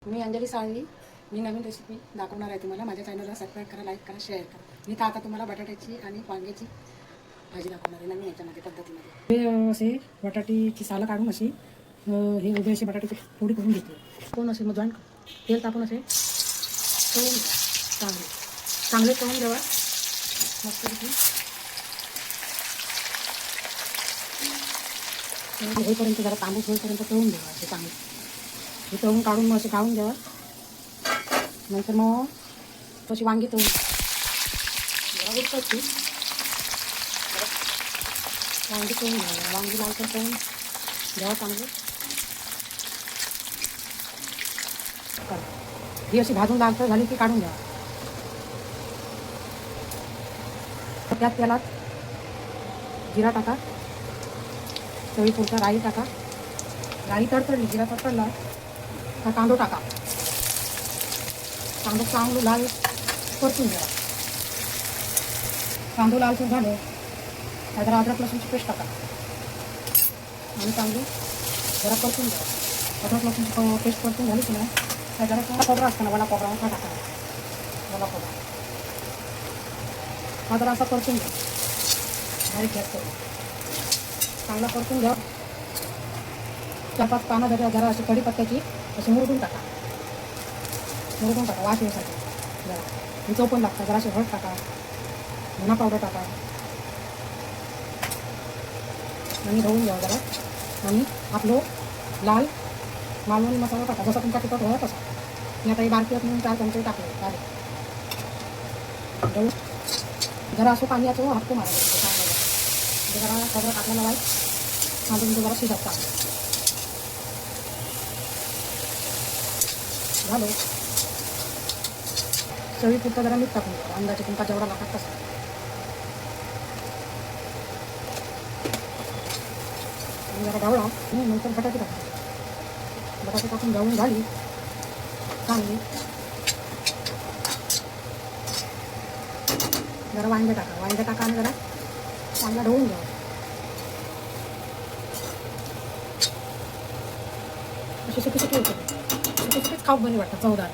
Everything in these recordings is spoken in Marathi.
मी अंजली साळवी. मी नवीन रेसिपी दाखवणार आहे तुम्हाला. माझ्या चॅनलला सबस्क्राईब करा, लाईक करा, शेअर करा. मी तर आता तुम्हाला बटाट्याची आणि वांग्याची भाजी दाखवणार आहे नवीन याच्यामध्ये पद्धतीमध्ये. हे असे बटाट्याची सालं काढून अशी हे उभे असे बटाट्याची पोळी करून घेतली. कोण असे मग जॉईंट तेल तापून असे तळून चांगले चांगले तळून द्यावा मस्तपैकी. होईपर्यंत जरा तांबूस होईपर्यंत तळून द्यावा असे चांगले. हे तळून काढून मग असे काढून द्यावा. नंतर मग तशी वांगी तळून जरा उठतात वांगी तळून घ्यावं. वांगी लालसर तळून घ्यावं चांगलं. ही अशी भाजून लालसर झाली की काढून घ्यावा. त्यात त्याला जिरा टाका, चवीपुरता राई टाका. राई तडतडली, जिरा तडतडला हा कांदो टाका. कांदो चांगलं लाल परतून घ्या. कांदो लालसर झालं जरा अद्रक लसूणची पेस्ट टाका आणि चांगली जरा परतून घ्या. अद्रक लसूणची पेस्ट परतून झाली की नाही त्या जरा खोबरा असताना वडा खोबरा हा टाका. वडा खोबरा हा जरा असा परतून घ्या. बारीक गॅस करून चांगला परतून घ्या. 4-5 पानं जरा अशी कढीपत्त्याची अशी मुरडून टाका. वास येण्यासाठी जरा चव पण लागतात. जरा अशी हळद टाका, धना पावडर टाका आणि ढवून घ्या जरा. आणि आपलं लाल मालवणी मसाला टाका जसा तुमचा तिखट हवा तसा. मी आता ही बारकीत म्हणून 4 चमचे टाकले. ढवून जरा असं पाणी याचं हात मारायचं चांगलं. जरा खोबरं टाकलेला वाईट आणि तुमचं जरा शिजत चांगलं झालं. चवीपुरता जरा मीठ टाकून द्या अंदाजे तुमचा जेवढा लागतात तसा. आणि जरा ढवळा आणि नंतर बटाटे टाका. बटाटे टाकून ढवळून झाली चांगली. जरा वांगे टाका आणि जरा चांगला ढवळून घ्या. अशी सुकी सुकी होते. सुकीच खाऊ बरी वाटतं चवदार.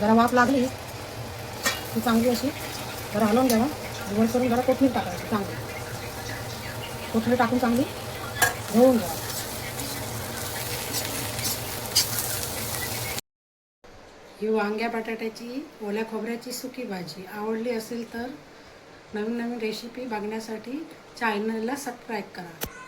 जरा वाफ लागली ती चांगली अशी जरा हलवून द्यावा. वर करून जरा कोथिंबीर टाकायची चांगली. कोथिंबीर टाकून चांगली ढवळून घ्यावा. ही वांग्या बटाट्याची ओल्या खोबऱ्याची सुकी भाजी आवडली असेल तर नवीन नवीन रेसिपी बघण्यासाठी चॅनलला सबस्क्राईब करा.